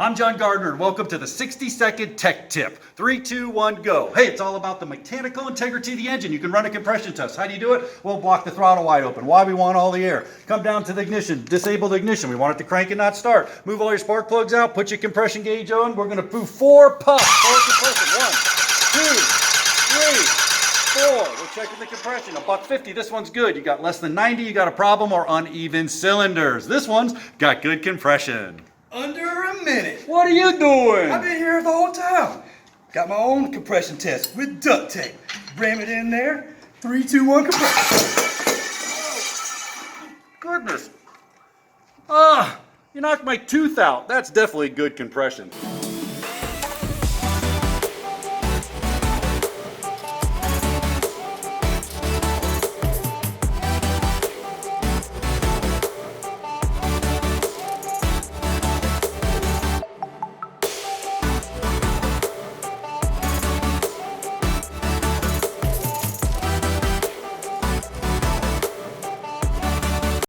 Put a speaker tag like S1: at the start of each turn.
S1: I'm John Gardner, and welcome to the 60-second tech tip. 3, 2, 1, go. Hey, it's all about the mechanical integrity of the engine. You can run a compression test. How do you do it? We'll block the throttle wide open. Why? We want all the air. Come down to the ignition, disable the ignition. We want it to crank and not start. Move all your spark plugs out, put your compression gauge on. We're going to do 4 puffs. 4 compression. 1, 2, 3, 4. We're checking the compression. $150. This one's good. You got less than 90, you got a problem, or uneven cylinders. This one's got good compression.
S2: Under a minute.
S1: What are you doing?
S2: I've been here the whole time. Got my own compression test with duct tape. Ram it in there. 3, 2, 1, compression.
S1: Goodness. You knocked my tooth out. That's definitely good compression.